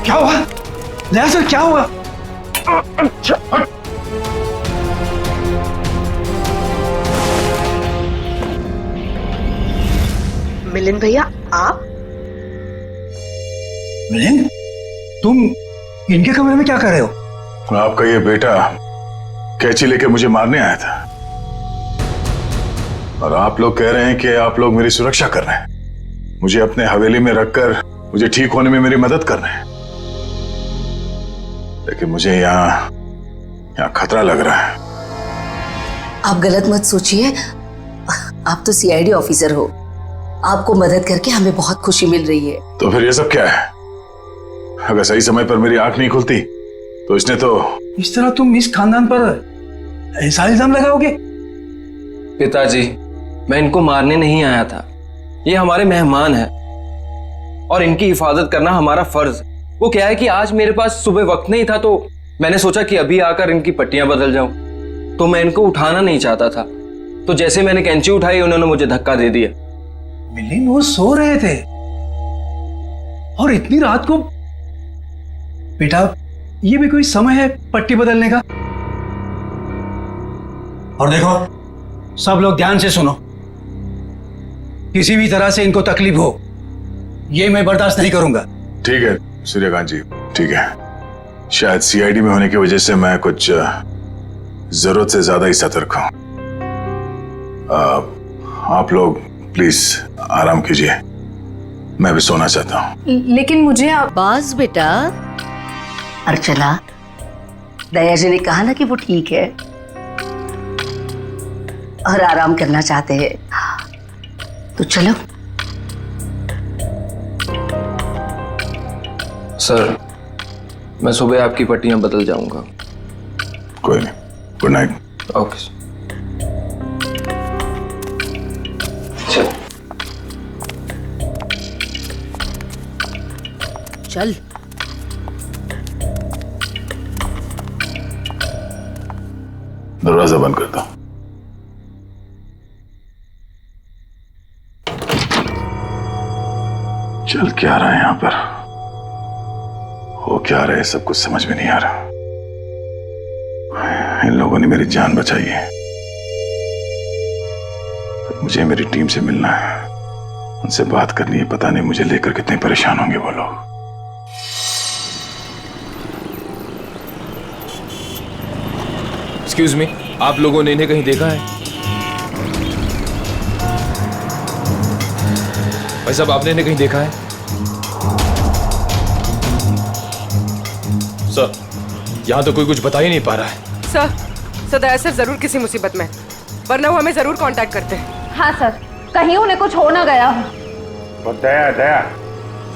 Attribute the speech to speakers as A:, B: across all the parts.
A: क्या हुआ नया सर, क्या हुआ?
B: मिलिंद भैया आप?
A: मिलिंद, तुम इनके कमरे में क्या कर रहे हो?
C: आपका ये बेटा कैंची लेके मुझे मारने आया था और आप लोग कह रहे हैं कि आप लोग मेरी सुरक्षा कर रहे हैं, मुझे अपने हवेली में रखकर मुझे ठीक होने में मेरी मदद कर रहे हैं। लेकिन मुझे यहाँ खतरा लग रहा है।
D: आप गलत मत सोचिए, आप तो सीआईडी ऑफिसर हो, आपको मदद करके हमें बहुत खुशी मिल रही है।
C: तो फिर ये सब क्या है? अगर सही समय पर मेरी आंख नहीं खुलती तो इसने तो।
A: इस तरह तुम इस खानदान पर ऐसा इल्जाम लगाओगे?
E: पिताजी, मैं इनको मारने नहीं आया था, ये हमारे मेहमान हैं और इनकी हिफाजत करना हमारा फर्ज। वो क्या है कि आज मेरे पास सुबह वक्त नहीं था तो मैंने सोचा कि अभी आकर इनकी पट्टियां बदल जाऊं, तो मैं इनको उठाना नहीं चाहता था, तो जैसे मैंने कैंची उठाई उन्होंने मुझे धक्का दे दिया।
A: मिलिंद, वो सो रहे थे और इतनी रात को। बेटा, ये भी कोई समय है पट्टी बदलने का? और देखो सब लोग ध्यान से सुनो, किसी भी तरह से इनको तकलीफ हो ये मैं बर्दाश्त नहीं करूंगा।
C: ठीक है सूर्यकांत जी, ठीक है। शायद सीआईडी में होने की वजह से मैं कुछ जरूरत से ज्यादा ही सतर्क हूं। आप लोग प्लीज आराम कीजिए, मैं भी सोना चाहता हूं।
F: लेकिन मुझे
D: बाज बेटा, अर्चना, दया जी ने कहा ना कि वो ठीक है और आराम करना चाहते हैं, तो चलो।
E: सर, मैं सुबह आपकी पट्टियां बदल जाऊंगा।
C: कोई नहीं, गुड नाइट।
E: Okay sir.
D: चल।
C: दरवाजा बंद कर दो। चल क्या रहा है यहां पर, हो क्या रहा है, सब कुछ समझ में नहीं आ रहा। इन लोगों ने मेरी जान बचाई है, पर मुझे मेरी टीम से मिलना है, उनसे बात करनी है। पता नहीं मुझे लेकर कितने परेशान होंगे वो लोग।
G: एक्सक्यूज मी, आप लोगों ने इन्हें कहीं देखा है? भाई साहब, आपने इन्हें कहीं देखा है? सर, यहां तो कोई कुछ बता ही नहीं पा रहा है।
F: सर दया सर जरूर किसी मुसीबत में, वरना वो हमें जरूर कांटेक्ट करते हैं।
H: हाँ सर, कहीं उन्हें कुछ हो ना गया हो।
I: और दया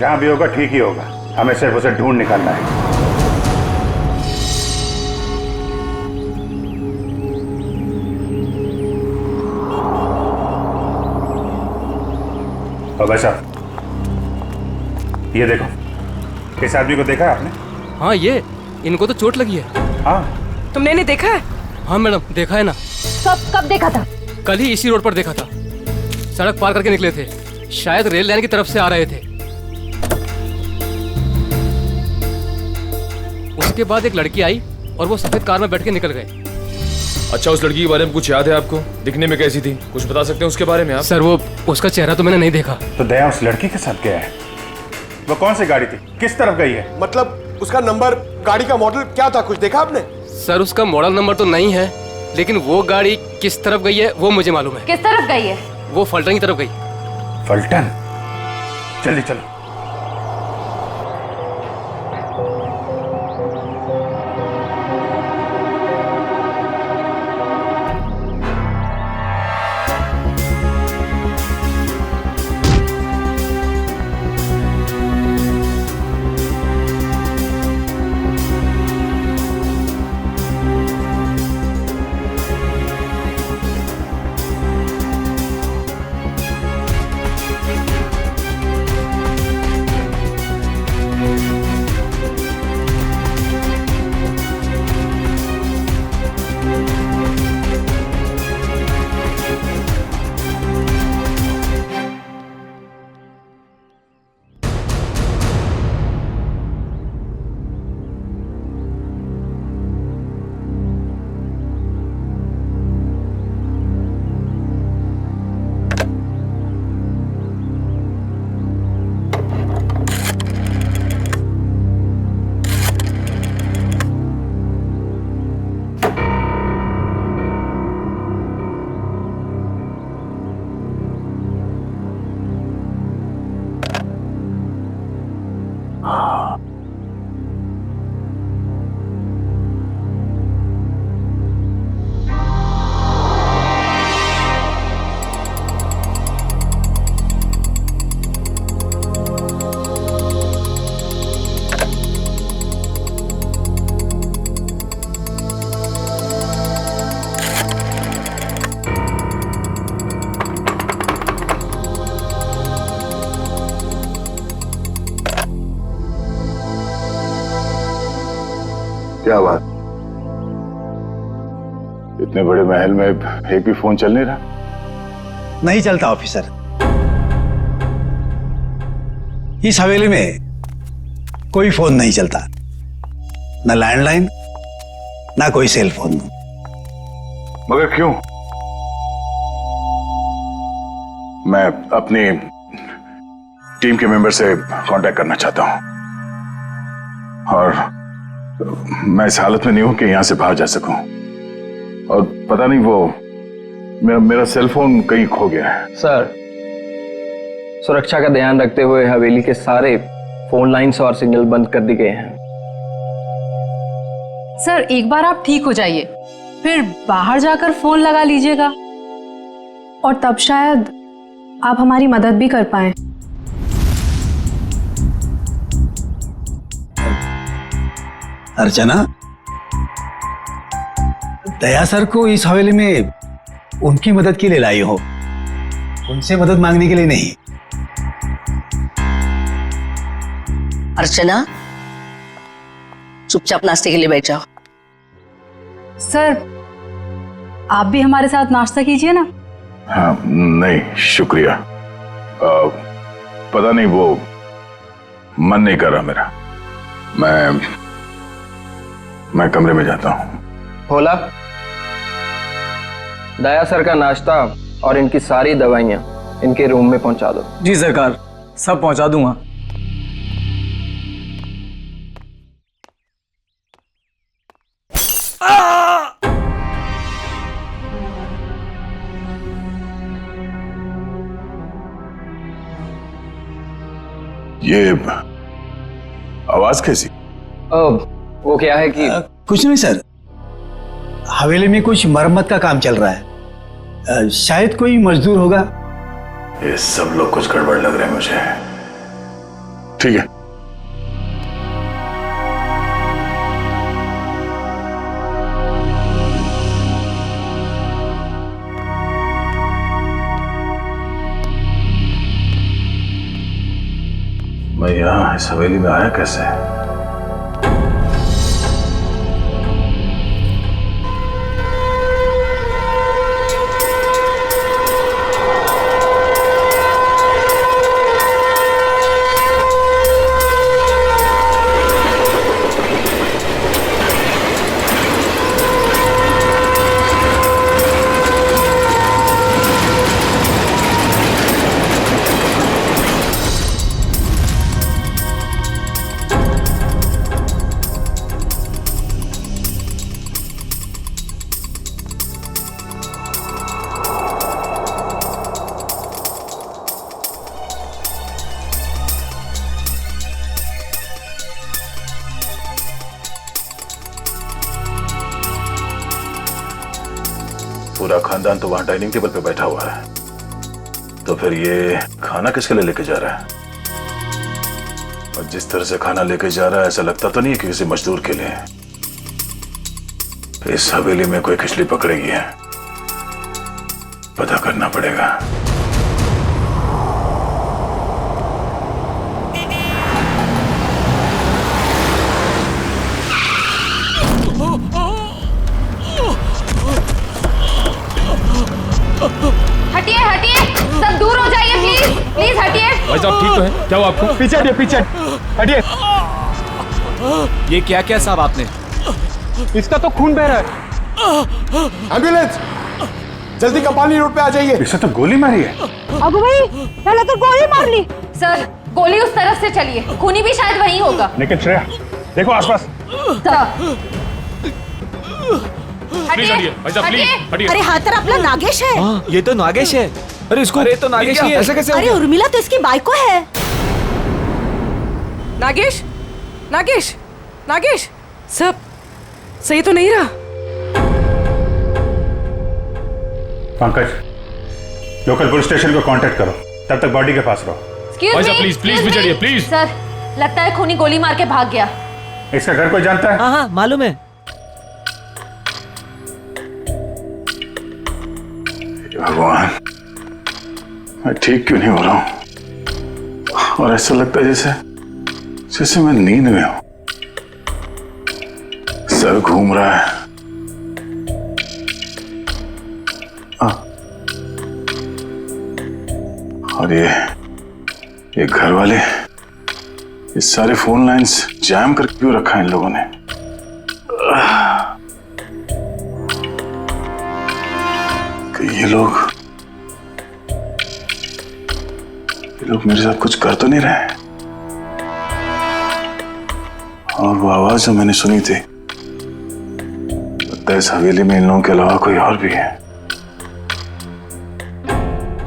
I: जहां भी होगा ठीक ही होगा, हमें सिर्फ उसे ढूंढ निकालना है। और भाई साहब, ये देखो, इस आदमी को देखा है आपने?
J: हाँ, ये इनको तो चोट लगी है।
I: हाँ,
F: तुमने इन्हें देखा है?
J: हाँ मैडम, देखा है ना।
H: कब देखा था?
J: कल ही इसी रोड पर देखा था, सड़क पार करके निकले थे, शायद रेल लाइन की तरफ से आ रहे थे। उसके बाद एक लड़की आई और वो सफेद कार में बैठ के निकल गए।
G: अच्छा, उस लड़की के बारे में कुछ याद है आपको? दिखने में कैसी थी, कुछ बता सकते हैं उसके बारे में आप?
J: सर, वो उसका चेहरा तो मैंने नहीं देखा।
I: तो दया उस लड़की के साथ गया है? वो कौन सी गाड़ी थी, किस तरफ गई है?
K: मतलब उसका नंबर, गाड़ी का मॉडल क्या था, कुछ देखा आपने?
J: सर, उसका मॉडल नंबर तो नहीं है, लेकिन वो गाड़ी किस तरफ गई है वो मुझे मालूम है।
H: किस तरफ गई है?
J: वो फलटन की तरफ गई।
I: फलटन? जल्दी चलो।
C: क्या बात, इतने बड़े महल में एक भी फोन चल नहीं रहा?
A: नहीं चलता ऑफिसर। इस हवेली में कोई फोन नहीं चलता, ना लैंडलाइन ना कोई सेल फोन।
C: मगर क्यों? मैं अपनी टीम के मेंबर से कांटेक्ट करना चाहता हूं और मैं इस हालत में नहीं हूं कि यहां से बाहर जा सकूं। और पता नहीं वो मेरा सेल फोन कहीं खो गया है।
E: सर, सुरक्षा का ध्यान रखते हुए हवेली के सारे फोन लाइन्स और सिग्नल बंद कर दिए गए हैं।
H: सर एक बार आप ठीक हो जाइए, फिर बाहर जाकर फोन लगा लीजिएगा और तब शायद आप हमारी मदद भी कर पाए।
A: अर्चना, दया सर को इस हवेली में उनकी मदद के लिए लाई हो, उनसे मदद मांगने के लिए नहीं।
D: अर्चना, चुपचाप नाश्ते के लिए बैठ जाओ।
H: सर आप भी हमारे साथ नाश्ता कीजिए ना।
C: हाँ, नहीं शुक्रिया। पता नहीं वो मन नहीं कर रहा मेरा। मैं कमरे में जाता हूँ।
E: भोला, दया सर का नाश्ता और इनकी सारी दवाइयाँ इनके रूम में पहुंचा दो।
J: जी सरकार, सब पहुंचा दूंगा।
C: ये आवाज कैसी?
E: वो क्या है कि
A: कुछ नहीं सर, हवेली में कुछ मरम्मत का काम चल रहा है, शायद कोई मजदूर होगा।
C: ये सब लोग कुछ गड़बड़ लग रहे हैं मुझे। ठीक है, मैं यहां इस हवेली में आया कैसे? पूरा खानदान तो वहां डाइनिंग टेबल पे बैठा हुआ है, तो फिर ये खाना किसके लिए लेके जा रहा है? और जिस तरह से खाना लेके जा रहा है ऐसा लगता तो नहीं है कि किसी मजदूर के लिए। इस हवेली में कोई खिचड़ी पकड़ेगी है, पता करना पड़ेगा।
H: हटिए हटिए, सब दूर हो जाइए प्लीज, प्लीज हटिए।
G: भाई साहब ठीक तो है? क्या हुआ आपको?
K: पीछे हटिए, पीछे हटिए।
J: ये क्या क्या साहब आपने?
K: इसका तो खून बह रहा है। एम्बुलेंस, जल्दी कपाली रोड पे आ जाइए।
C: इसे तो गोली मारी है।
H: अगो भाई, पहले तो गोली मार ली। सर गोली उस तरफ से चली है, खूनी भी शायद वहीं होगा।
I: लेकिन श्रेया देखो आसपास।
G: प्लीज हटिए भाई साहब, प्लीज हटिए।
L: अरे हाँ तर आपला नागेश है।
J: ये तो नागेश है। अरे इसको, अरे तो नागेश ही है। ऐसे कैसे?
L: अरे उर्मिला तो इसकी बाइको है।
F: नागेश, नागेश, नागेश, सब सही तो नहीं रहा?
I: पंकज, लोकल पुलिस स्टेशन को कांटेक्ट करो, तब तक बॉडी के पास रहो।
G: भाई साहब प्लीज प्लीज भी चढ़िए प्लीज।
H: सर लगता है खूनी गोली मार के भाग गया।
I: इसका घर कोई जानता है?
J: हाँ हाँ मालूम है।
C: भगवान, मैं ठीक क्यों नहीं हो रहा हूं? और ऐसा लगता है जैसे मैं नींद में हूं। सर घूम रहा है। और ये घर वाले, ये सारे फोन लाइंस जैम करके क्यों रखा है इन लोगों ने? ये लोग मेरे साथ कुछ कर तो नहीं रहे? और वो आवाज जो मैंने सुनी थी, लगता है इस हवेली में इन लोगों के अलावा कोई और भी है।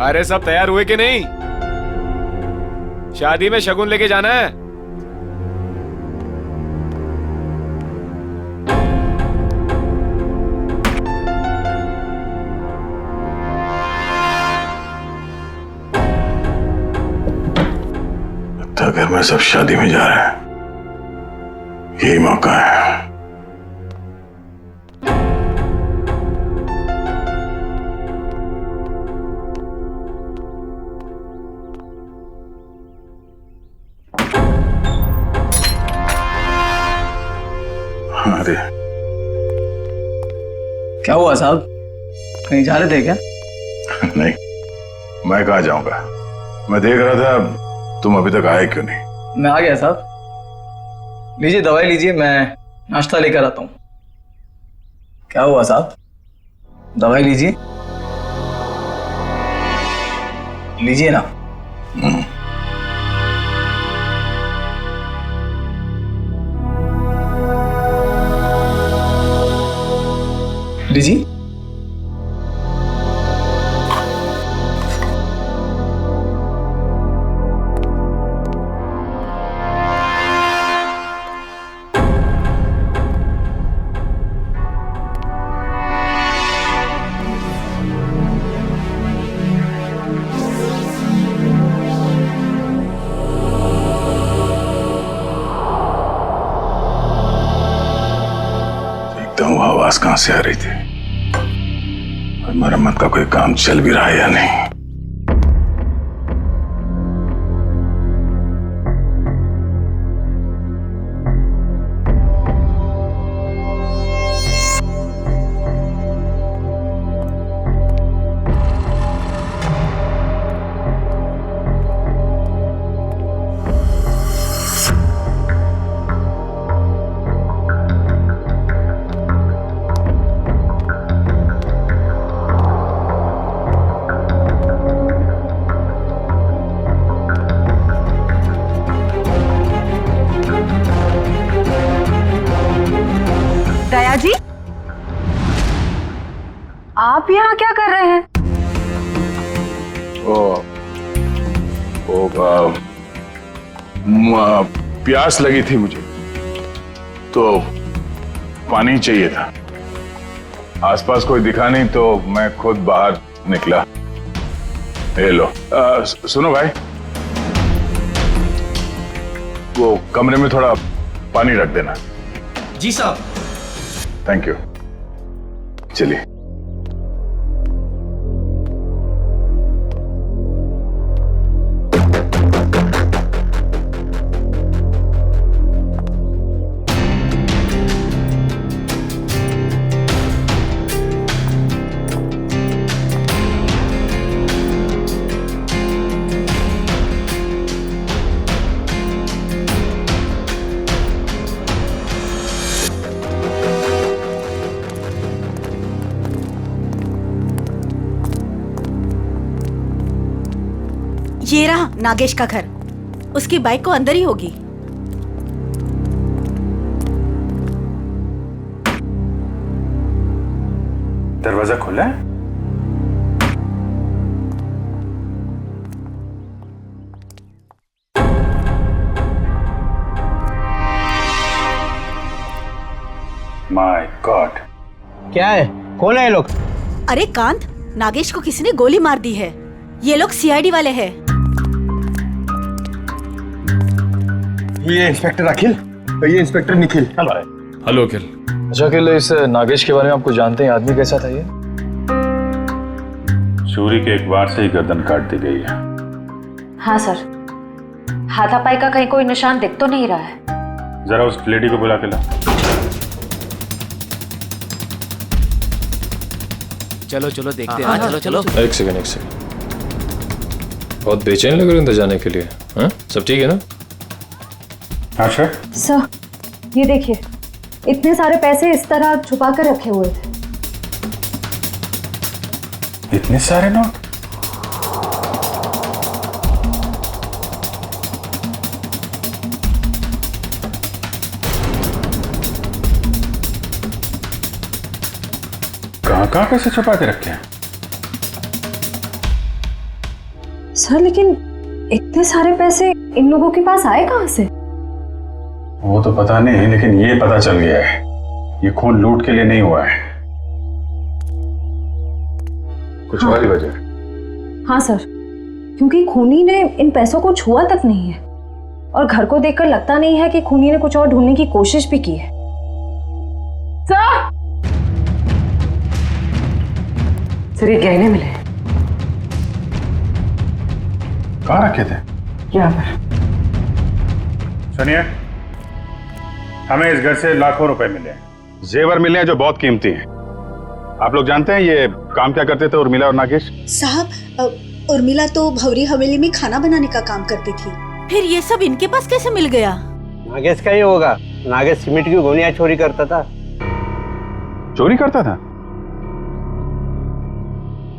G: अरे सब तैयार हुए कि नहीं? शादी में शगुन लेके जाना है।
C: लगता है घर में सब शादी में जा रहे हैं, यही मौका है। अरे
A: क्या हुआ साहब, कहीं जा रहे थे क्या?
C: नहीं, मैं कहाँ जाऊंगा। मैं देख रहा था तुम अभी तक आए क्यों नहीं।
A: मैं आ गया साहब, लीजिए दवाई लीजिए, मैं नाश्ता लेकर आता हूँ। क्या हुआ साहब, दवाई लीजिए, लीजिए ना। लीजिए।
C: देखता हूँ आवाज कहां से आ रही थी और मरम्मत का कोई काम चल भी रहा है या नहीं।
L: दया जी, आप यहाँ क्या कर रहे हैं?
C: प्यास लगी थी मुझे तो पानी चाहिए था। आसपास कोई दिखा नहीं तो मैं खुद बाहर निकला। ये लो। सुनो भाई, वो कमरे में थोड़ा पानी रख देना।
A: जी साहब।
C: Thank you. चलिए।
L: ये रहा नागेश का घर, उसकी बाइक को अंदर ही होगी।
I: दरवाजा खुला है? माय गॉड,
A: क्या है, कौन है ये लोग?
L: अरे कांत, नागेश को किसी ने गोली मार दी है। ये लोग सीआईडी वाले हैं।
K: ये इंस्पेक्टर अखिल, ये इंस्पेक्टर निखिल।
G: हेलो अखिल।
J: अच्छा अखिल, इस नागेश के बारे में आपको जानते हैं? आदमी कैसा था ये?
I: चोरी के एक बार से ही गर्दन काट दी गई है।
M: हाँ सर, हाथापाई का कहीं कोई निशान दिख तो नहीं रहा है।
I: जरा उस लेडी को बुला के ला।
J: चलो चलो देखते हैं। चलो चलो।
G: एक सेकंड बहुत बेचैन लग रहे हो अंदर जाने के लिए। हाँ सब ठीक है ना?
I: हाँ सर।
H: सर ये देखिए, इतने सारे पैसे इस तरह छुपा कर रखे हुए थे।
I: इतने सारे नोट? कहाँ पैसे छुपा के रखे हैं?
H: सर लेकिन इतने सारे पैसे इन लोगों के पास आए कहाँ से?
I: वो तो पता नहीं, लेकिन ये पता चल गया है ये खून लूट के लिए नहीं हुआ है। कुछ और ही वजह?
H: हाँ सर, क्योंकि खूनी ने इन पैसों को छुआ तक नहीं है और घर को देखकर लगता नहीं है कि खूनी ने कुछ और ढूंढने की कोशिश भी की है। सर ये गहने मिले।
I: कहाँ रखे थे?
H: यहाँ पर।
I: सुनिए, हमें इस घर से लाखों रुपए मिले हैं, जेवर मिले हैं जो बहुत कीमती हैं। आप लोग जानते हैं ये काम क्या करते थे उर्मिला और नागेश?
L: साहब, उर्मिला तो भवरी हवेली में खाना बनाने का काम करती थी। फिर ये सब इनके पास कैसे मिल गया?
K: नागेश का ही होगा। नागेश सीमेंट की गोनियां चोरी करता था।
I: चोरी करता था?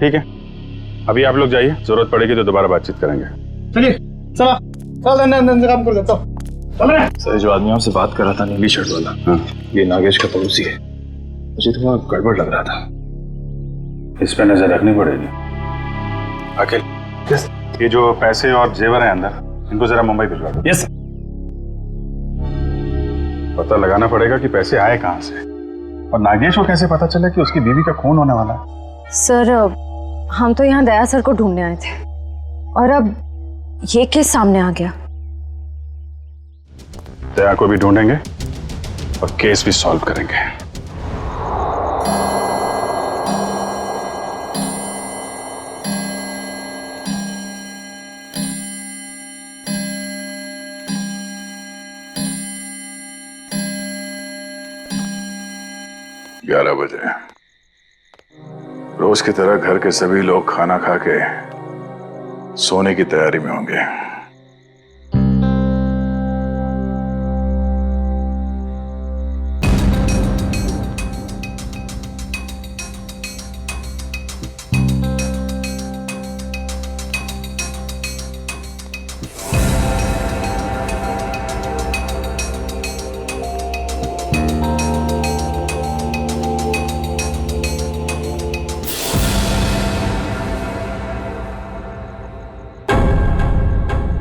I: ठीक है, अभी आप लोग जाइए, जरूरत पड़ेगी तो दोबारा बातचीत करेंगे।
K: चलिए चला चल अंदर काम कर लेता हूँ।
C: सर जो आदमी आपसे बात कर रहा था नीली शर्ट वाला, हाँ ये नागेश का पड़ोसी है। मुझे तो वहाँ गड़बड़ लग रहा था।
I: इस पे नजर रखनी पड़ेगी। अखिल, ये जो पैसे और जेवर हैं अंदर, इनको जरा मुंबई भिजवा दो।
K: Yes sir.
I: पता लगाना पड़ेगा कि पैसे आए कहाँ से, और नागेश को कैसे पता चला कि उसकी बीवी का खून होने वाला है।
H: सर हम तो यहाँ दया सर को ढूंढने आए थे और अब ये केस सामने आ गया।
I: दया को भी ढूंढेंगे और केस भी सॉल्व करेंगे।
C: ग्यारह बजे रोज की तरह घर के सभी लोग खाना खा के सोने की तैयारी में होंगे।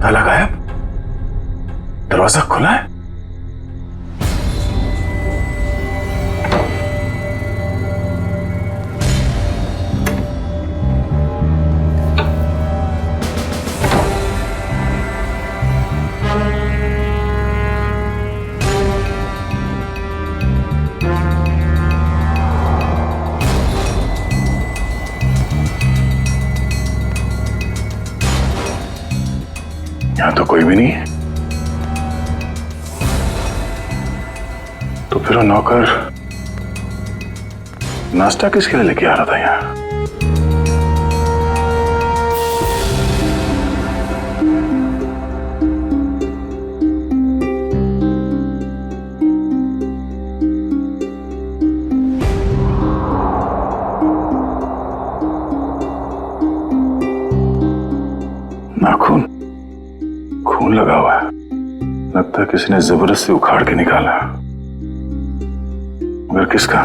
C: ताला गायब, दरवाजा खुला है। यहां तो कोई भी नहीं है। तो फिर वो नौकर नाश्ता किसके लिए लेके आ रहा था यहाँ? नाखून, खून लगा हुआ है। लगता है किसी ने जबरदस्ती उखाड़ के निकाला, मगर किसका?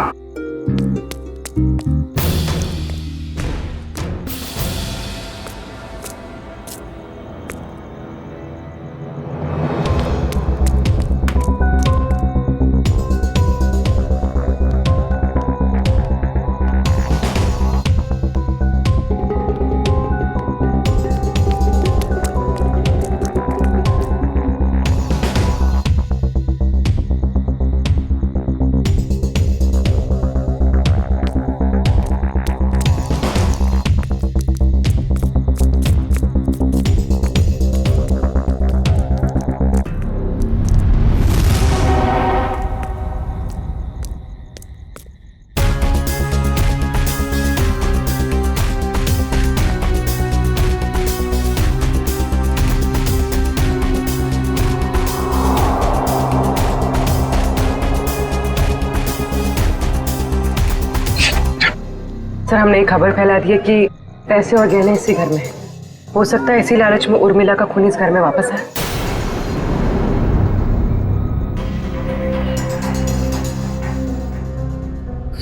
F: सर हमने एक खबर फैला दी है कि पैसे और गहने इसी घर में हैं। हो सकता है इसी लालच में उर्मिला का खून इस घर में वापस आए।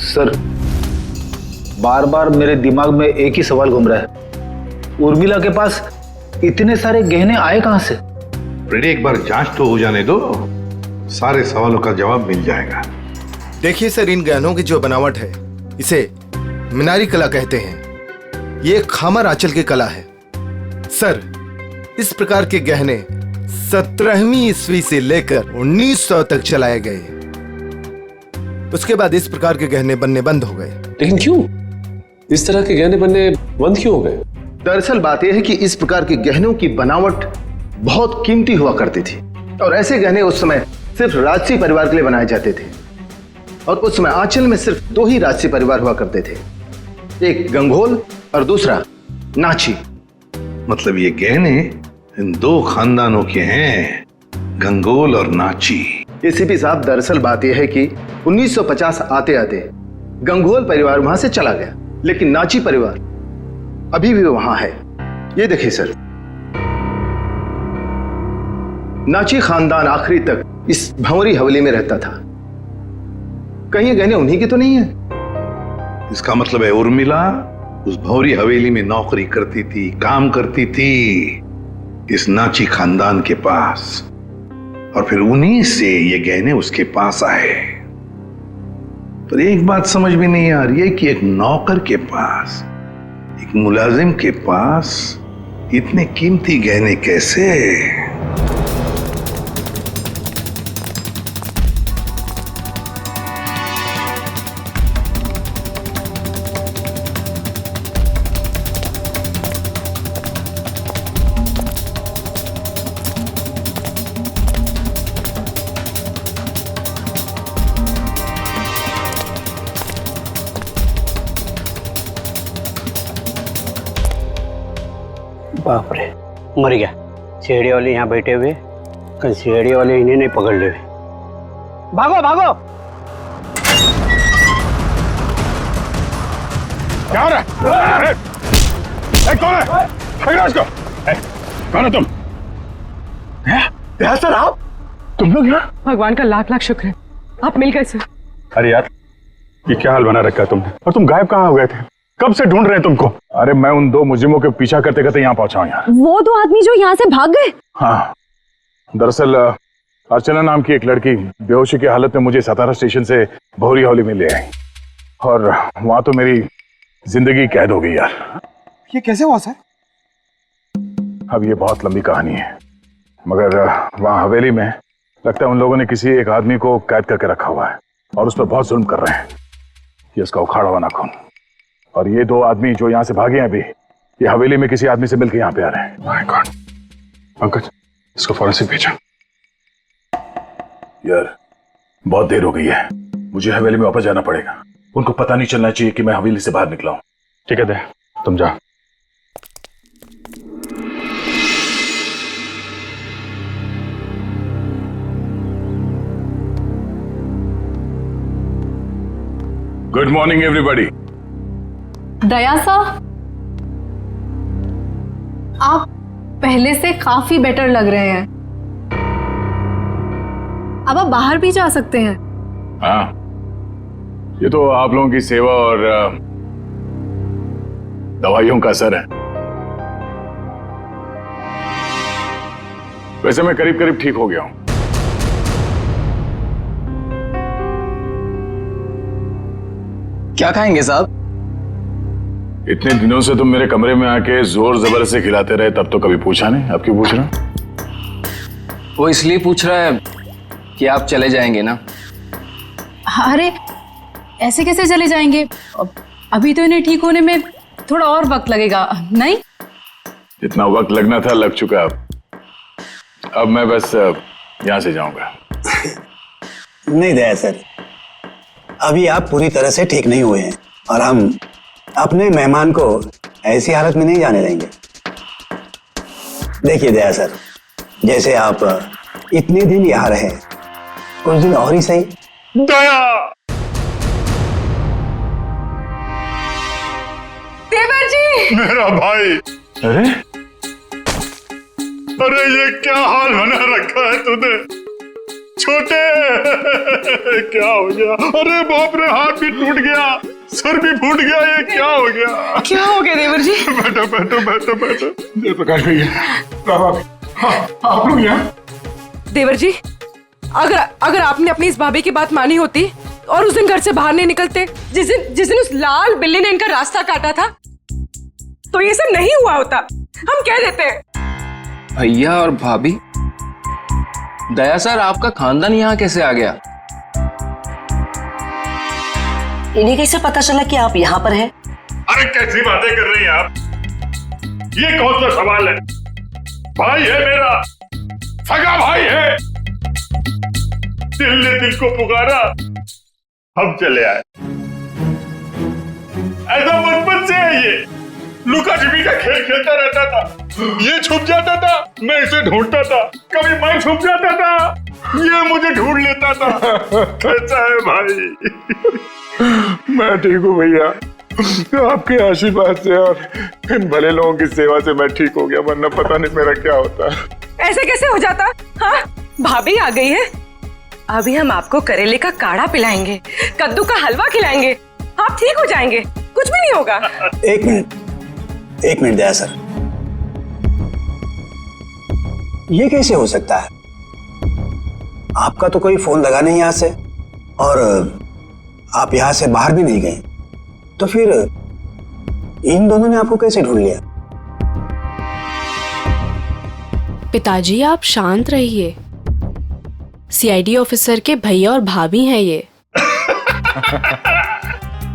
K: सर, बार बार मेरे दिमाग में एक ही सवाल घूम रहा है, उर्मिला के पास इतने सारे गहने आए कहां से?
I: फ्रेडी, एक बार जांच तो हो जाने दो, सारे सवालों का जवाब मिल जाएगा।
M: देखिए सर, इन गहनों की जो बनावट है इसे मीनारी कला कहते हैं। ये खामर आंचल की कला है। सर, इस प्रकार के गहने 17वीं ईस्वी से लेकर 1900 तक चलाए गए। उसके बाद इस प्रकार के गहने बनने बंद हो गए।
K: लेकिन क्यों? इस तरह के गहने बनने बंद क्यों हो गए? दरअसल बात यह है कि इस प्रकार के गहनों की बनावट बहुत कीमती हुआ करती थी और ऐसे गहने उस समय सिर्फ राजसी परिवार के लिए बनाए जाते थे। और उस समय आंचल में सिर्फ 2 ही राजसी परिवार हुआ करते थे, एक गंगोल और दूसरा नाची।
I: मतलब ये गहने इन 2 खानदानों के हैं, गंगोल और नाची।
K: एसीपी साहब, दरअसल बात यह है कि 1950 आते आते गंगोल परिवार वहां से चला गया, लेकिन नाची परिवार अभी भी वहां है। ये देखिए सर, नाची खानदान आखिरी तक इस भंवरी हवेली में रहता था। कहीं ये गहने उन्हीं के तो नहीं है?
I: इसका मतलब है उर्मिला उस भंवरी हवेली में नौकरी करती थी, काम करती थी इस नाची खानदान के पास, और फिर उन्हीं से ये गहने उसके पास आए। पर एक बात समझ में नहीं आ रही है कि एक नौकर के पास, एक मुलाजिम के पास इतने कीमती गहने कैसे?
N: बाप रे, मर गया। सीढ़ी वाले यहाँ बैठे हुए, कल सीढ़ी वाले इन्हें नहीं पकड़ ले। भागो भागो।
I: क्या हो रहा है? कौन है? पकड़ो इसको। कौन है तुम?
K: सर, आप?
I: तुम लोग यहाँ?
F: भगवान का लाख लाख शुक्र है, आप मिल गए सर।
I: अरे यार, ये क्या हाल बना रखा है तुमने? और तुम गायब कहाँ हो गए थे? कब से ढूंढ रहे हैं तुमको? अरे मैं उन 2 मुजरिमों के पीछा करते करते यहाँ पहुंचा हूँ यार।
H: वो 2 आदमी जो यहाँ से भाग गए?
I: हाँ, दरअसल अर्चना नाम की एक लड़की बेहोशी की हालत में मुझे सतारा स्टेशन से भंवरी हवेली में ले आई, और वहां तो मेरी जिंदगी कैद हो गई यार।
K: ये कैसे हुआ सर?
I: अब ये बहुत लंबी कहानी है, मगर वहां हवेली में लगता है उन लोगों ने किसी एक आदमी को कैद करके रखा हुआ है और उस पर बहुत जुल्म कर रहे हैं। ये उसका उखाड़ा हुआ नाखून। और ये 2 आदमी जो यहाँ से भागे हैं अभी, ये हवेली में किसी आदमी से मिलकर यहाँ पे आ रहे हैं। My God. पंकज, इसको फॉरेंसिक भेजा। यार, बहुत देर हो गई है, मुझे हवेली में वापस जाना पड़ेगा। उनको पता नहीं चलना चाहिए कि मैं हवेली से बाहर निकला हूं। ठीक है दे, तुम जा। Good morning everybody.
H: दया साहब, आप पहले से काफी बेटर लग रहे हैं। अब आप बाहर भी जा सकते हैं।
I: हाँ, ये तो आप लोगों की सेवा और दवाइयों का असर है। वैसे मैं करीब करीब ठीक हो गया हूं।
E: क्या खाएंगे साहब?
I: इतने दिनों से तुम मेरे कमरे में आके जोर जबरदस्ती से खिलाते रहे, तब तो कभी पूछा नहीं, अब क्यों पूछ रहा?
E: वो इसलिए पूछ रहा है कि आप चले जाएंगे ना।
H: अरे ऐसे कैसे चले जाएंगे? अभी तो इन्हें ठीक होने में थोड़ा और वक्त लगेगा, नहीं?
I: जितना वक्त लगना था लग चुका। अब मैं बस यहां से जाऊंगा।
N: नहीं दया सर, अभी आप पूरी तरह से ठीक नहीं हुए हैं और हम अपने मेहमान को ऐसी हालत में नहीं जाने देंगे। देखिए दया सर, जैसे आप इतने दिन यहाँ रहे, कुछ दिन और ही सही।
I: दया!
F: देवर जी!
C: मेरा भाई! अरे अरे ये क्या हाल बना रखा है तूने छोटे! क्या हो गया? अरे बाप रे, हाथ भी टूट गया, सर भी फूट गया, ये क्या हो गया?
F: क्या हो गया देवर जी?
C: बैठो बैठो बैठो बैठो। जयप्रकाश भैया, आप लोग यहाँ।
F: देवर जी, अगर आपने अपनी इस भाभी की बात मानी होती और उस दिन घर से बाहर नहीं निकलते, जिस दिन उस लाल बिल्ली ने इनका रास्ता काटा था, तो ये सब नहीं हुआ होता। हम कह देते हैं।
E: भैया और भाभी, दया सर, आपका खानदान यहाँ कैसे आ गया?
D: इन्हें कैसे पता चला कि आप यहाँ पर हैं?
C: अरे कैसी बातें कर रही हैं आप? ये कौन सा सवाल है? भाई है मेरा, सगा भाई है। दिल ने दिल को पुकारा, हम चले आए। ऐसा बचपन से है ये। लुका छिपी का खेल खेलता रहता था। ये छुप जाता था, मैं इसे ढूंढता था। कभी मैं छुप जाता था, ये मुझे ढूंढ लेता था। कैसा है भाई? मैं ठीक हूँ भैया, आपके आशीर्वाद से और इन भले लोगों की सेवा से मैं ठीक हो गया, वरना पता नहीं मेरा क्या होता।
F: ऐसे कैसे हो जाता? हाँ, भाभी आ गई है। अभी हम आपको करेले का काढ़ा पिलाएंगे, कद्दू का हलवा खिलाएंगे, आप ठीक हो जाएंगे, कुछ भी नहीं होगा।
N: एक मिनट दया सर, ये कैसे हो सकता है? आपका तो कोई फोन लगा नहीं यहाँ से, और आप यहाँ से बाहर भी नहीं गए, तो फिर इन दोनों ने आपको कैसे ढूंढ लिया?
H: पिताजी, आप शांत रहिए। सीआईडी ऑफिसर के भैया और भाभी हैं ये।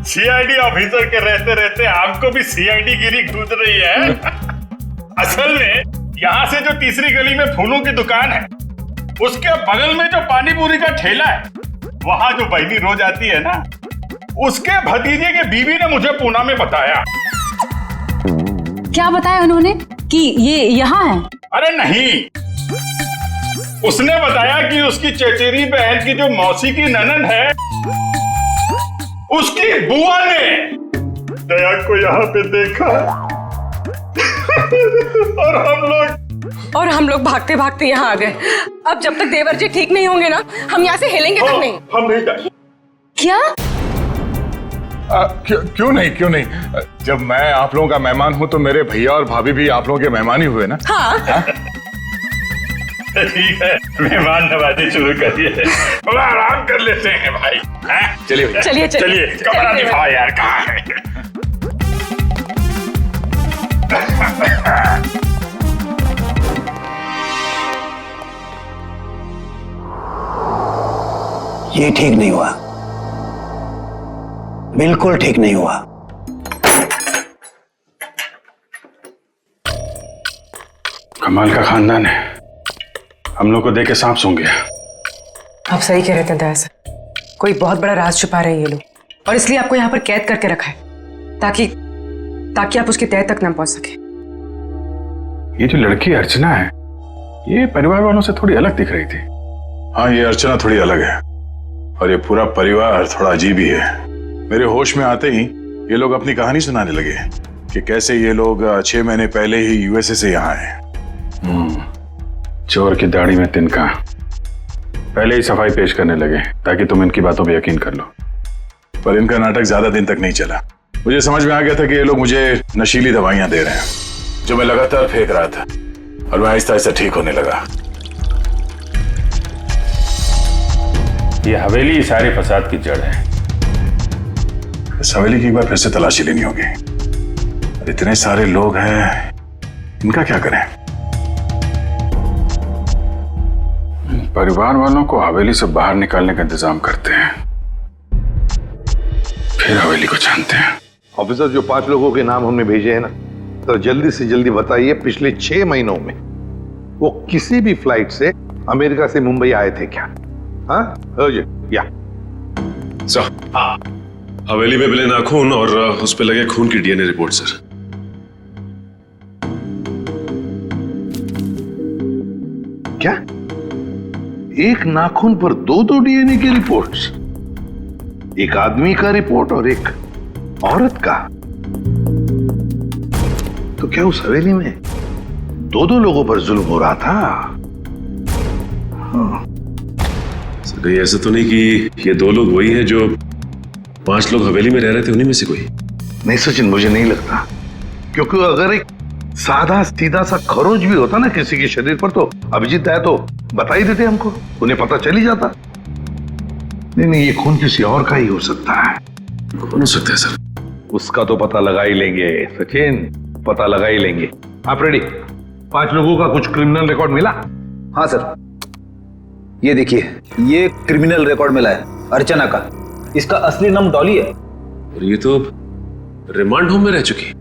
C: सीआईडी ऑफिसर के रहते रहते आपको भी सीआईडी गिरी घूस रही है। असल में यहाँ से जो तीसरी गली में फूलों की दुकान है, उसके बगल में जो पानी पूरी का ठेला है, वहाँ जो बहनी रोज आती है ना, उसके भतीजे के बीवी ने मुझे पूना में बताया।
H: क्या बताया उन्होंने? कि ये यहाँ है?
C: अरे नहीं, उसने बताया कि उसकी चचेरी बहन की जो मौसी की ननद है, उसकी बुआ ने दया को यहाँ पे देखा।
F: और हम लोग भागते भागते यहाँ आ गए। अब जब तक देवर जी ठीक नहीं होंगे ना, हम यहाँ से हिलेंगे तक नहीं।
C: हम नहीं जाएंगे।
F: क्या?
C: क्यों नहीं? जब मैं आप लोगों का मेहमान हूँ तो मेरे भैया और भाभी भी आप लोगों के मेहमान ही हुए ना।
F: हाँ।
C: ठीक है, मेहमान नवाजी शुरू करिए। थोड़ा आराम कर लेते हैं भाई। चलिए चलिए, कमरा दिखाओ यार, कहाँ है?
N: ये ठीक नहीं हुआ, बिल्कुल ठीक नहीं हुआ।
C: कमाल का खानदान है, हम लोग को देख के सांप सूंघ गया।
F: आप सही कह रहे थे दया सर, कोई बहुत बड़ा राज छुपा रहे हैं ये लोग, और इसलिए आपको यहाँ पर कैद करके रखा है, ताकि आप उसकी तह तक न पहुंच सके।
C: ये जो लड़की अर्चना है, ये परिवार वालों से थोड़ी अलग दिख रही थी। हाँ, ये अर्चना थोड़ी अलग है, और ये पूरा परिवार थोड़ा अजीब ही है। मेरे होश में आते ही ये लोग अपनी कहानी सुनाने लगे कि कैसे ये लोग 6 महीने पहले ही यूएसए से यहाँ आए। चोर की दाढ़ी में तिनका, पहले ही सफाई पेश करने लगे ताकि तुम इनकी बातों पे यकीन कर लो। पर इनका नाटक ज्यादा दिन तक नहीं चला। मुझे समझ में आ गया था कि ये लोग मुझे नशीली दवाइयां दे रहे हैं, जो मैं लगातार फेंक रहा था, और मैं आहिस्ता आहिस्ता ठीक होने लगा।
O: ये हवेली सारे फसाद की जड़ है।
C: इस हवेली की एक बार फिर से तलाशी लेनी होगी। इतने सारे लोग हैं, इनका क्या करें? परिवार वालों को हवेली से बाहर निकालने का इंतजाम करते हैं, फिर हवेली को छानते हैं।
I: ऑफिसर, जो 5 लोगों के नाम हमने भेजे हैं ना, तो जल्दी से जल्दी बताइए, पिछले 6 महीनों में वो किसी भी फ्लाइट से अमेरिका से मुंबई आए थे क्या? हाँ या
P: सर, हवेली में मिले नाखून और उस पे लगे खून की डीएनए रिपोर्ट सर।
I: क्या? एक नाखून पर 2 डीएनए की रिपोर्ट्स? एक आदमी का रिपोर्ट और एक औरत का? तो क्या उस हवेली में दो दो लोगों पर जुल्म हो रहा था?
P: सर कहीं ऐसा तो नहीं कि ये 2 लोग वही हैं जो 5 लोग हवेली में रह रहे थे, उन्हीं में से कोई?
I: नहीं सचिन, मुझे नहीं लगता, क्योंकि अगर एक सादा सीधा सा खरोच भी होता ना किसी के शरीर पर तो अभिजीत आया तो बता ही देते हमको, उन्हें पता चल ही जाता। नहीं, ये खून किसी और का ही हो सकता है।
P: कौन हो सकता है सर?
I: उसका तो पता लगा ही लेंगे सचिन, पता लगा ही लेंगे। आप रेडी? 5 लोगों का कुछ क्रिमिनल रिकॉर्ड मिला?
K: हाँ सर, ये देखिए, ये क्रिमिनल रिकॉर्ड मिला है अर्चना का। इसका असली नाम डॉली है।
P: और ये तो रिमांड होम में रह चुकी।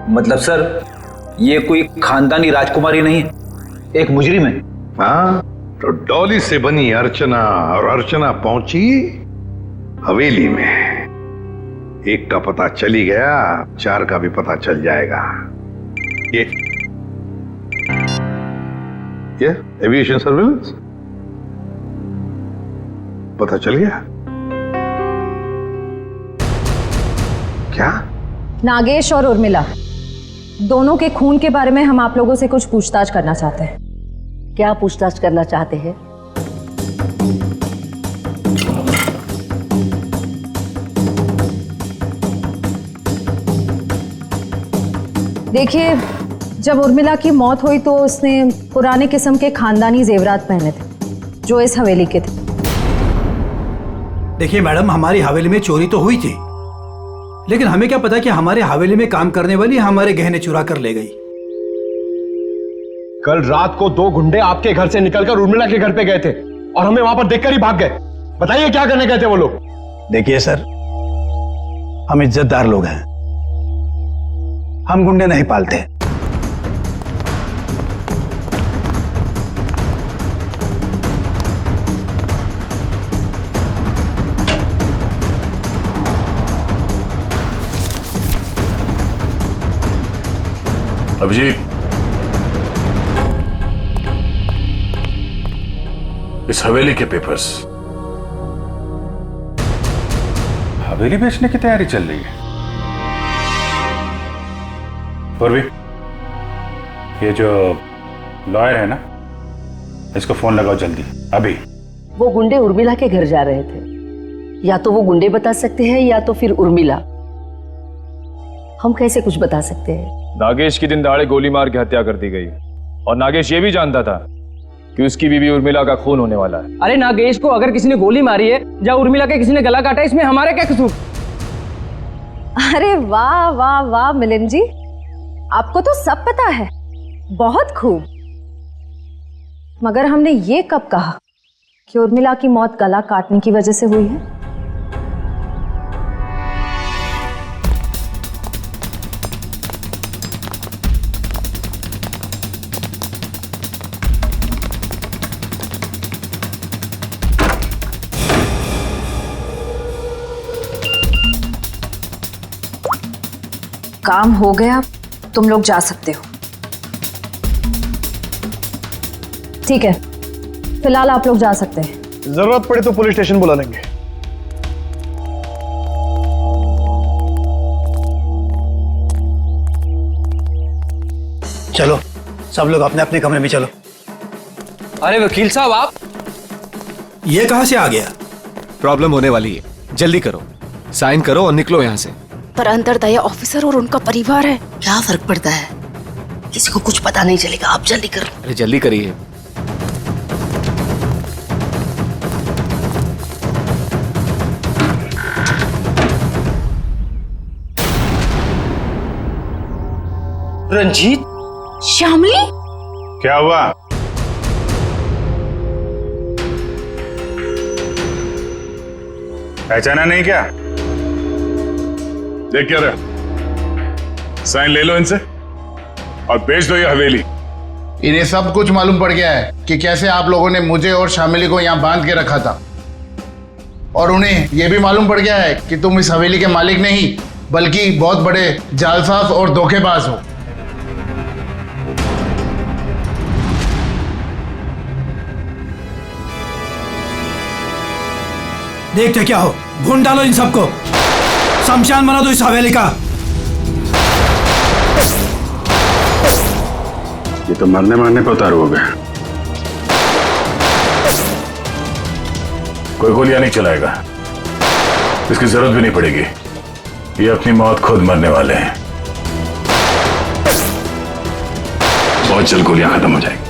K: मतलब सर, ये कोई खानदानी राजकुमारी नहीं है, एक मुजरिम है।
I: हाँ, तो डॉली से बनी अर्चना, और अर्चना पहुंची हवेली में। एक का पता चल ही गया, 4 का भी पता चल जाएगा। ये एविएशन सर्विलेंस पता चल गया क्या?
H: नागेश और उर्मिला दोनों के खून के बारे में हम आप लोगों से कुछ पूछताछ करना चाहते हैं।
D: क्या पूछताछ करना चाहते हैं?
H: देखिए, जब उर्मिला की मौत हुई तो उसने पुराने किस्म के खानदानी जेवरात पहने थे जो इस हवेली के थे।
A: देखिए मैडम, हमारी हवेली में चोरी तो हुई थी, लेकिन हमें क्या पता कि हमारे हवेली में काम करने वाली हमारे गहने चुरा कर ले गई।
Q: कल रात को 2 गुंडे आपके घर से निकलकर उर्मिला के घर पे गए थे और हमें वहां पर देखकर ही भाग गए। बताइए क्या करने गए थे वो लोग?
N: देखिए सर, हम इज्जतदार लोग हैं, हम गुंडे नहीं पालते।
C: अभिजीत, इस हवेली के पेपर्स।
O: हवेली बेचने की तैयारी चल रही है। पूर्वी, ये जो लॉयर है ना, इसको फोन लगाओ जल्दी, अभी।
D: वो गुंडे उर्मिला के घर जा रहे थे। या तो वो गुंडे बता सकते हैं या तो फिर उर्मिला। हम कैसे कुछ बता सकते हैं?
G: नागेश की दिन दहाड़े गोली मार के हत्या कर दी गई और नागेश ये भी जानता था कि उसकी बीवी उर्मिला का खून होने वाला है।
E: अरे नागेश को अगर किसी ने गोली मारी है या उर्मिला के किसी ने गला काटा, इसमें हमारे क्या कसूर?
H: अरे वाह वाह वाह मिलिंद जी, आपको तो सब पता है, बहुत खूब। मगर हमने ये कब कहा कि उर्मिला की मौत गला काटने की वजह से हुई है? काम हो गया, तुम लोग जा सकते हो। ठीक है, फिलहाल आप लोग जा सकते हैं।
K: जरूरत पड़े तो पुलिस स्टेशन बुला लेंगे।
N: चलो सब लोग अपने अपने कमरे में चलो।
E: अरे वकील साहब, आप
A: ये कहां से आ गया?
M: प्रॉब्लम होने वाली है, जल्दी करो, साइन करो और निकलो यहाँ से।
B: पर अंतरदया ऑफिसर और उनका परिवार है।
D: क्या फर्क पड़ता है, किसी को कुछ पता नहीं चलेगा। आप जल्दी करो।
M: अरे जल्दी करिए।
E: रंजीत,
B: श्यामली,
O: क्या हुआ? पहचाना नहीं क्या?
C: देख क्या रहा, साइन ले लो इनसे और बेच दो ये हवेली।
Q: इन्हें सब कुछ मालूम पड़ गया है कि कैसे आप लोगों ने मुझे और शामिली को यहाँ बांध के रखा था, और उन्हें यह भी मालूम पड़ गया है कि तुम इस हवेली के मालिक नहीं बल्कि बहुत बड़े जालसाज और धोखेबाज हो।
A: देखते क्या हो, भून डालो इन सबको, शमशान बना दो इस हवेली का।
C: ये तो मरने मारने पे उतारू हो गया। कोई गोलियां नहीं चलाएगा, इसकी जरूरत भी नहीं पड़ेगी। ये अपनी मौत खुद मरने वाले हैं। बहुत जल्द गोलियां खत्म हो जाएगी।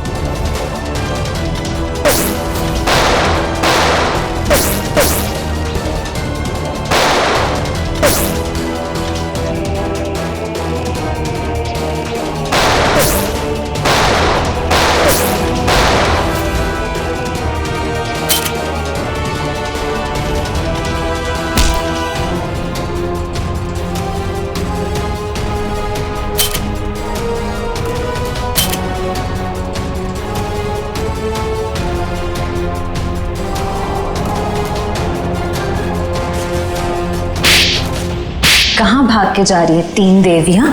H: कहाँ भाग के जा रही है तीन देवियां?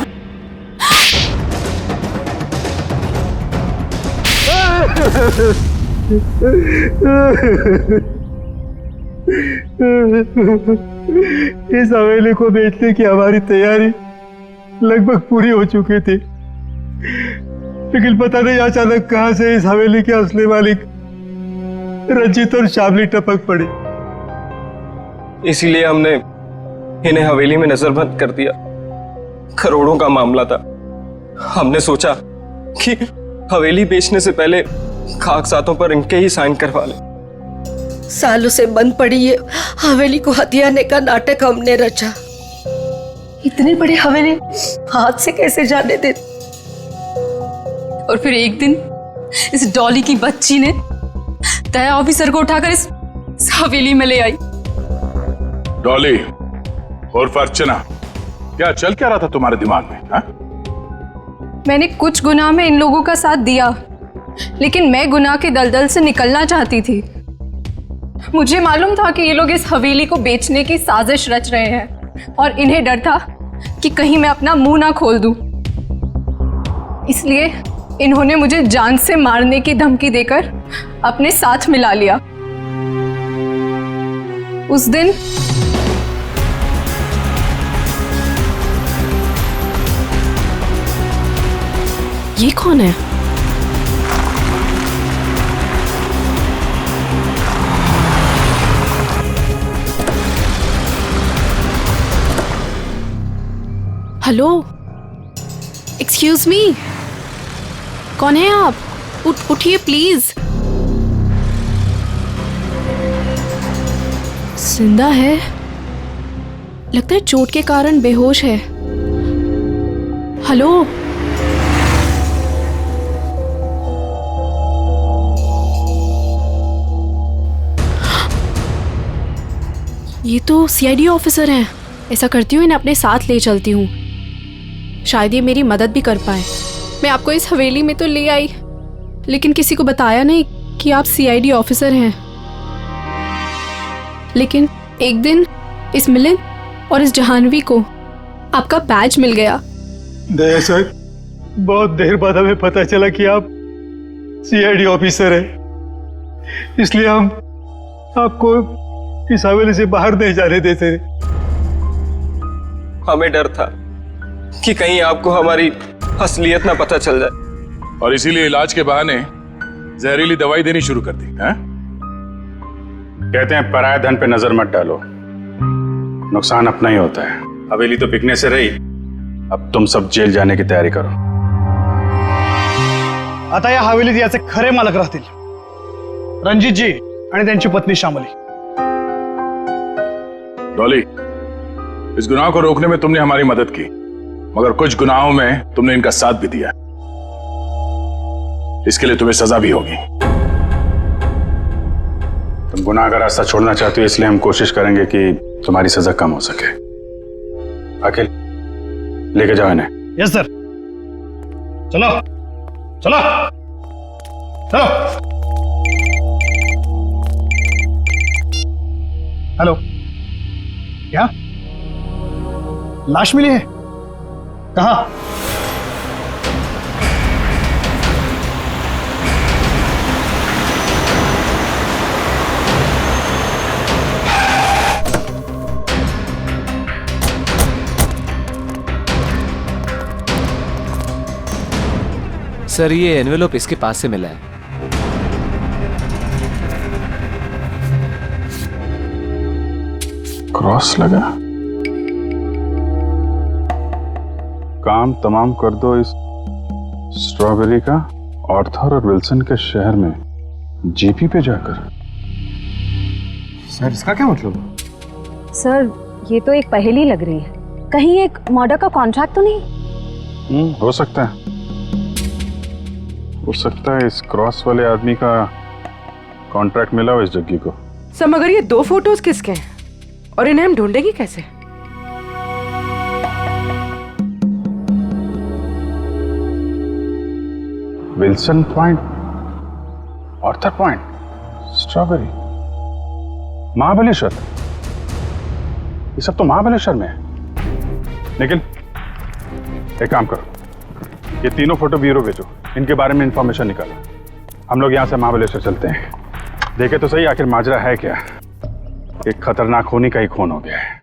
A: इस हवेली को बेचने की हमारी तैयारी लगभग पूरी हो चुकी थी, लेकिन पता नहीं अचानक कहां से इस हवेली के असली मालिक रंजीत और शामली टपक पड़ी।
E: इसीलिए हमने इन्हें हवेली में नजरबंद कर दिया। करोड़ों का मामला था। हमने सोचा कि हवेली बेचने से पहले कागजातों पर इनके ही साइन करवा ले।
D: सालों से बंद पड़ी ये हवेली को हथियाने का नाटक हमने रचा। इतनी बड़ी हवेली हाथ से कैसे जाने दे?
B: और फिर एक दिन इस डॉली की बच्ची ने दया ऑफिसर को उठाकर इस हवेली में ले आई।
C: डॉली और अर्चना, क्या चल क्या रहा था तुम्हारे दिमाग में? हा?
H: मैंने कुछ गुनाह में इन लोगों का साथ दिया, लेकिन मैं गुनाह के दलदल से निकलना चाहती थी। मुझे मालूम था कि ये लोग इस हवेली को बेचने की साजिश रच रहे हैं और इन्हें डर था कि कहीं मैं अपना मुंह ना खोल दूं। इसलिए इन्होंने मुझे जान से मारने की धमकी देकर अपने साथ मिला लिया। उस दिन
B: ये कौन है? हेलो, एक्सक्यूज मी, कौन है आप? उठिए प्लीज। जिंदा है, लगता है चोट के कारण बेहोश है। हेलो, ये तो सीआईडी ऑफिसर हैं। ऐसा करती हूँ, इन्हें अपने साथ ले चलती हूँ, शायद ये मेरी मदद भी कर पाए। मैं आपको इस हवेली में तो ले आई, लेकिन किसी को बताया नहीं कि आप सीआईडी ऑफिसर हैं। लेकिन एक दिन इस मिलिंद और इस जहानवी को आपका बैज मिल गया।
A: दया सर, बहुत देर बाद हमें पता चला कि आप सीआईडी ऑफिसर हैं, इसलिए हम आपको इस हवेली से बाहर नहीं जाने देते।
E: हमें डर था कि कहीं आपको हमारी असलियत ना पता चल जाए,
C: और इसीलिए इलाज के बहाने जहरीली दवाई देनी शुरू कर दी। है?
O: कहते हैं पराया धन पे नजर मत डालो, नुकसान अपना ही होता है। हवेली तो बिकने से रही, अब तुम सब जेल जाने की तयारी करो।
R: आता या हवेलीत याचे खरे मालक राहतील रणजितजी आणि त्यांची पत्नी श्यामली।
C: डॉली, इस गुनाह को रोकने में तुमने हमारी मदद की, मगर कुछ गुनाहों में तुमने इनका साथ भी दिया। इसके लिए तुम्हें सजा भी होगी।
O: तुम गुनाह का रास्ता छोड़ना चाहते हो, इसलिए हम कोशिश करेंगे कि तुम्हारी सजा कम हो सके। अखिल, लेके जाओ इन्हें।
R: Yes sir. चलो चलो चलो। हेलो, क्या लाश मिली है? कहाँ?
J: सर ये एनवेलोप इसके पास से मिला है।
O: क्रॉस लगा। काम तमाम कर दो इस स्ट्रॉबेरी का ऑर्थर और विल्सन के शहर में जीपी पे जाकर।
R: सर इसका क्या मतलब?
H: सर ये तो एक पहेली लग रही है, कहीं एक मर्डर का कॉन्ट्रैक्ट तो नहीं?
O: हो सकता है, हो सकता है इस क्रॉस वाले आदमी का कॉन्ट्रैक्ट मिला हो इस जग्गी को।
F: सर मगर ये 2 फोटोज किसके हैं और इन्हें हम ढूंढेंगे कैसे?
O: Wilson point, Arthur point, strawberry, Mahabaleshwar, ये सब तो महाबलेश्वर में है। निखिल एक काम करो, ये तीनों फोटो ब्यूरो भेजो, इनके बारे में इंफॉर्मेशन निकालो। हम लोग यहाँ से महाबलेश्वर चलते हैं, देखे तो सही आखिर माजरा है क्या। एक खतरनाक खूनी का ही खून हो गया है।